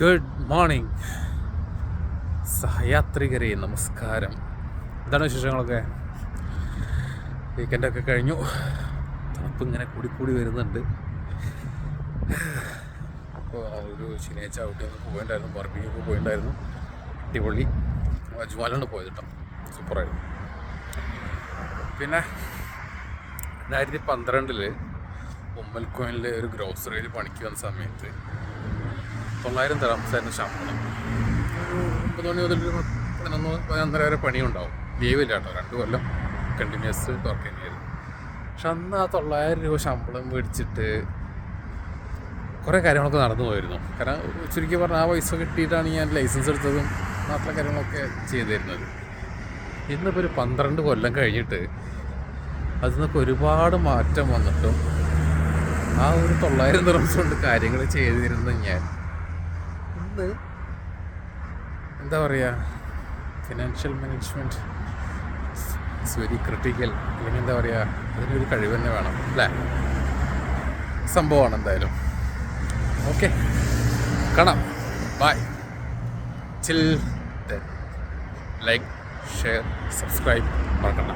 Good morning സഹയാത്രികരെ, നമസ്കാരം. എന്താണ് വിശേഷങ്ങളൊക്കെ? വീക്കെൻഡൊക്കെ കഴിഞ്ഞു. തണുപ്പ് ഇങ്ങനെ കൂടി വരുന്നുണ്ട്. അപ്പോൾ ഒരു ശനിയാഴ്ച ഔട്ടിങ് പോയിട്ടുണ്ടായിരുന്നു, ബാർബിക്യൂക്ക് പോയിട്ടുണ്ടായിരുന്നു. അടിപൊളി. അജ്മാലാണ് പോയത് കേട്ടോ, സൂപ്പറായിരുന്നു. പിന്നെ 2012 ഉമ്മൽക്കോയിനിൽ ഒരു ഗ്രോസറിയിൽ പണിക്ക് വന്ന സമയത്ത് 900 ദിർഹംസായിരുന്നു ശമ്പളം. 9 മണി മുതൽ 11 വരെ പണിയുണ്ടാവും. ലീവില്ല കേട്ടോ, 2 കൊല്ലം കണ്ടിന്യൂസ് വർക്ക് തന്നെയായിരുന്നു. പക്ഷെ അന്ന് ആ 900 രൂപ ശമ്പളം മേടിച്ചിട്ട് കുറേ കാര്യങ്ങളൊക്കെ നടന്നു പോയിരുന്നു. കാരണം ചുരുക്കി പറഞ്ഞാൽ ആ പൈസ കിട്ടിയിട്ടാണ് ഞാൻ ലൈസൻസ് എടുത്തതും നാട്ടിലെ കാര്യങ്ങളൊക്കെ ചെയ്തിരുന്നത്. ഇന്നിപ്പോൾ ഒരു 12 കൊല്ലം കഴിഞ്ഞിട്ട് അതിൽ നിന്നൊക്കെ ഒരുപാട് മാറ്റം വന്നിട്ടും ആ ഒരു 900 ദിർഹംസ് കൊണ്ട് കാര്യങ്ങൾ ചെയ്തിരുന്ന ഞാൻ ഇന്ന് എന്താ പറയുക, financial management it's very critical. അല്ലെങ്കിൽ എന്താ പറയുക, അതിനൊരു കഴിവ് തന്നെ വേണം അല്ലേ? സംഭവമാണ് എന്തായാലും. ഓക്കെ, കാണാം. Bye. Chill. Like, share, subscribe മറക്കണ്ട.